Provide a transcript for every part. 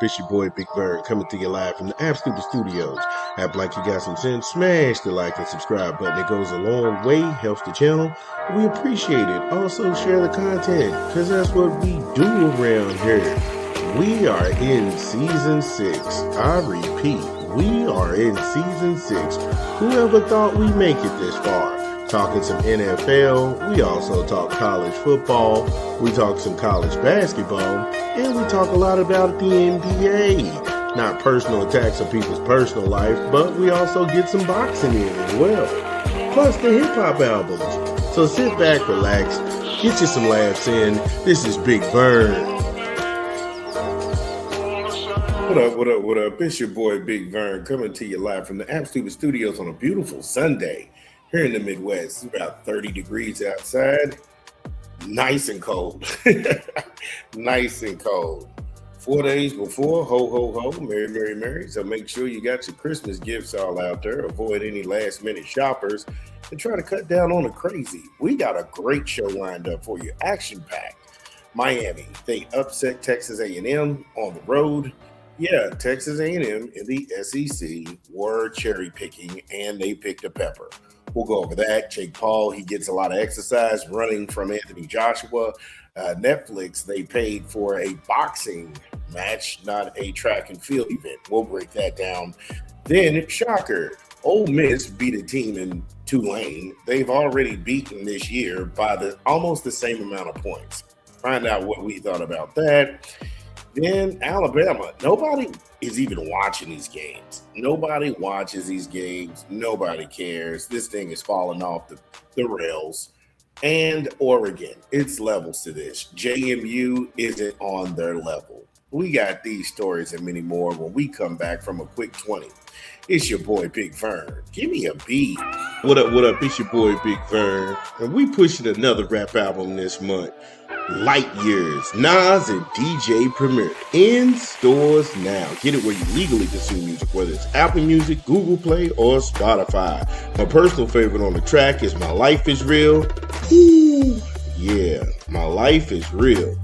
It's your boy Big Bird coming to you live from the Absolute Studios. Act like you got some sense. Smash the like and subscribe button. It goes a long way, helps the channel. We appreciate it. Also share the content, because that's what we do around here. We are in season 6. I repeat, we are in season 6. Whoever thought we'd make it this far? Talking some NFL, we also talk college football, we talk some college basketball, and we talk a lot about the NBA. Not personal attacks on people's personal life, but we also get some boxing in as well. Plus the hip-hop albums. So sit back, relax, get you some laughs in. This is Big Bird. What up? It's your boy Big Vern coming to you live from the Absolute Studios on a beautiful Sunday here in the Midwest. It's about 30 degrees outside. Nice and cold. Nice and cold. 4 days before, ho, merry, merry. So make sure you got your Christmas gifts all out there. Avoid any last minute shoppers and try to cut down on the crazy. We got a great show lined up for you. Action-packed. Miami, they upset Texas A&M on the road. Yeah, Texas A&M in the SEC were cherry picking, and they picked a pepper. We'll go over that. Jake Paul, he gets a lot of exercise running from Anthony Joshua. Netflix, they paid for a boxing match, not a track and field event. We'll break that down. Then, shocker, Ole Miss beat a team in Tulane. They've already beaten this year by almost the same amount of points. Find out what we thought about that. Then Alabama, nobody is even watching these games. Nobody watches these games. Nobody cares. This thing is falling off the rails. And Oregon, it's levels to this. JMU isn't on their level. We got these stories and many more when we come back from a quick 20. It's your boy Big Vern. Give me a beat. What up? It's your boy Big Vern. And we pushing another rap album this month. Light Years, Nas and DJ Premier, in stores now. Get it where you legally consume music, whether it's Apple Music, Google Play, or Spotify. My personal favorite on the track is My Life is Real. Ooh, yeah, My Life is Real.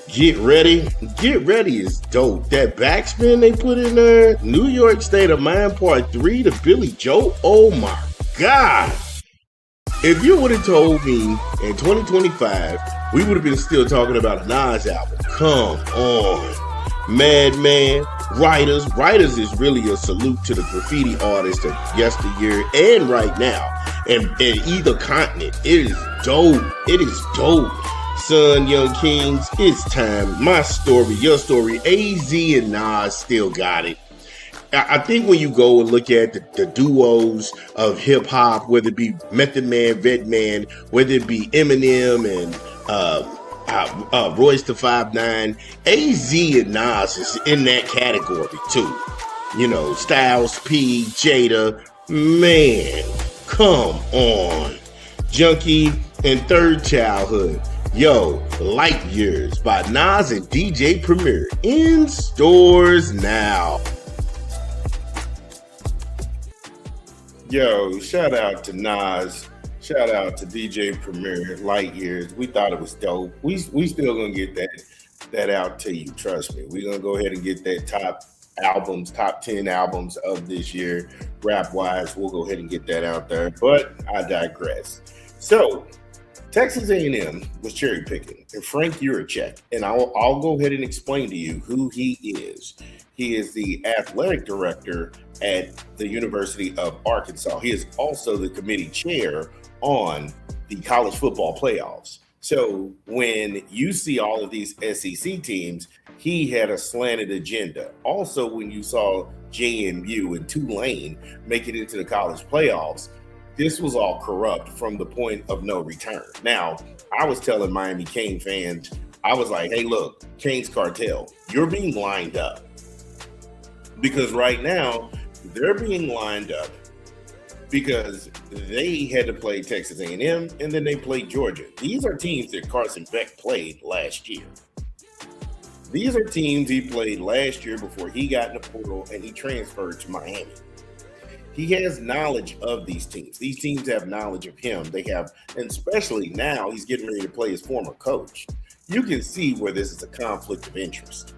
Get ready is dope. That backspin they put in there, New York State of Mind Part 3 to Billy Joe, oh my God. If you would have told me in 2025, we would have been still talking about a Nas album. Come on. Madman, Writers. Writers is really a salute to the graffiti artists of yesteryear and right now. And either continent. It is dope. It is dope. Son, Young Kings, it's time. My story, your story. AZ and Nas still got it. I think when you go and look at the duos of hip hop, whether it be Method Man, Redman, whether it be Eminem and Royce the 5'9", AZ and Nas is in that category too. You know, Styles P, Jada, man, come on. Junkie and Third Childhood. Yo, Light Years by Nas and DJ Premier in stores now. Yo, shout out to Nas. Shout out to DJ Premier, Light Years. We thought it was dope. We still gonna get that out to you. Trust me. We're gonna go ahead and get that top 10 albums of this year, rap wise. We'll go ahead and get that out there. But I digress. So Texas A&M was cherry picking, and Frank Yurachek, and I'll go ahead and explain to you who he is. He is the athletic director at the University of Arkansas. He is also the committee chair on the college football playoffs. So when you see all of these SEC teams, he had a slanted agenda. Also, when you saw JMU and Tulane make it into the college playoffs, this was all corrupt from the point of no return. Now, I was telling Miami Cane fans, I was like, hey, look, Cane's cartel, you're being lined up. Because right now, they're being lined up because they had to play Texas A&M and then they played Georgia. These are teams that Carson Beck played last year. These are teams he played last year before he got in the portal and he transferred to Miami. He has knowledge of these teams. These teams have knowledge of him. They have, and especially now he's getting ready to play his former coach. You can see where this is a conflict of interest.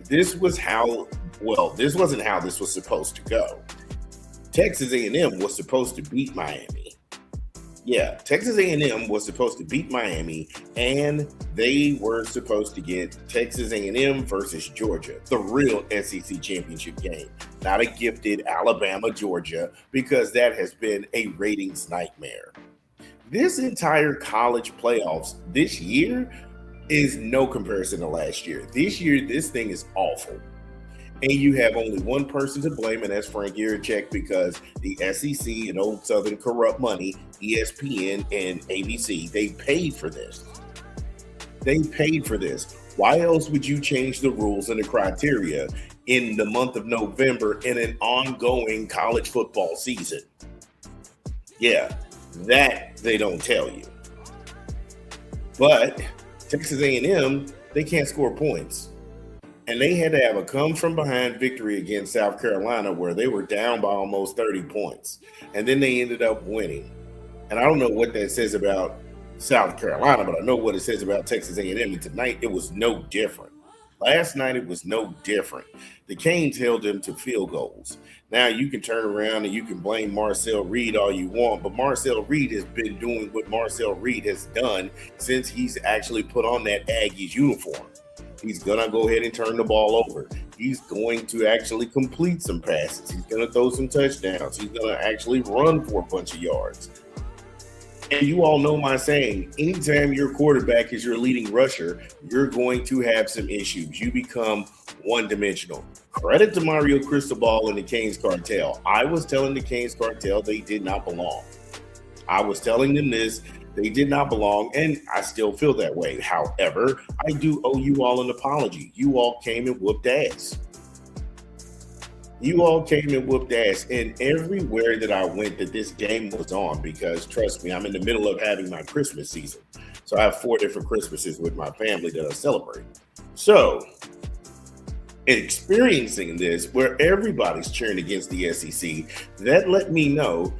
This was how, well, this wasn't how this was supposed to go. Texas A&M was supposed to beat Miami. Yeah, Texas A&M was supposed to beat Miami, and they were supposed to get Texas A&M versus Georgia, the real SEC championship game, not a gifted Alabama, Georgia, because that has been a ratings nightmare. This entire college playoffs this year is no comparison to last year. This year, this thing is awful. And you have only one person to blame, and that's Frank Yurachek, because the SEC and Old Southern corrupt money, ESPN and ABC, they paid for this. They paid for this. Why else would you change the rules and the criteria in the month of November in an ongoing college football season? Yeah, that they don't tell you. But Texas A&M, they can't score points. And they had to have a come-from-behind victory against South Carolina where they were down by almost 30 points. And then they ended up winning. And I don't know what that says about South Carolina, but I know what it says about Texas A&M. And tonight, it was no different. Last night, it was no different. The Canes held them to field goals. Now, you can turn around and you can blame Marcel Reed all you want, but Marcel Reed has been doing what Marcel Reed has done since he's actually put on that Aggies uniform. He's going to go ahead and turn the ball over. He's going to actually complete some passes. He's going to throw some touchdowns. He's going to actually run for a bunch of yards. And you all know my saying, anytime your quarterback is your leading rusher, you're going to have some issues. You become one-dimensional. Credit to Mario Cristobal and the Canes cartel. I was telling the Canes cartel they did not belong. I was telling them this. They did not belong, and I still feel that way. However, I do owe you all an apology. You all came and whooped ass. You all came and whooped ass. And everywhere that I went that this game was on, because trust me, I'm in the middle of having my Christmas season. So I have 4 different Christmases with my family that I celebrate. So experiencing this where everybody's cheering against the SEC, that let me know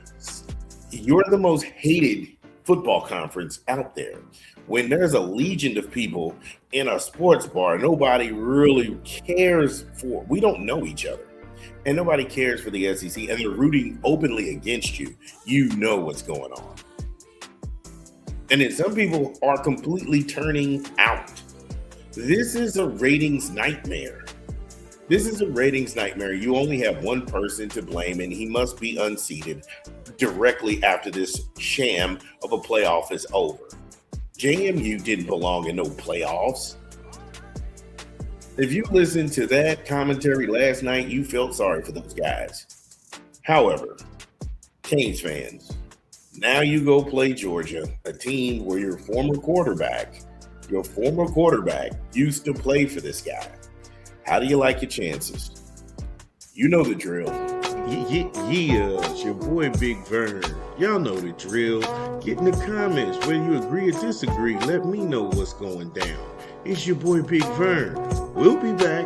you're the most hated football conference out there. When there's a legion of people in a sports bar, nobody really cares for, we don't know each other, and nobody cares for the SEC, and they're rooting openly against you. You know what's going on. And then some people are completely turning out. This is a ratings nightmare. This is a ratings nightmare. You only have one person to blame, and he must be unseated directly after this sham of a playoff is over. JMU didn't belong in no playoffs. If you listened to that commentary last night, you felt sorry for those guys. However, Canes fans, now you go play Georgia, a team where your former quarterback used to play for this guy. How do you like your chances? You know the drill. Yeah, it's your boy Big Vern. Y'all know the drill. Get in the comments whether you agree or disagree. Let me know what's going down. It's your boy Big Vern. We'll be back.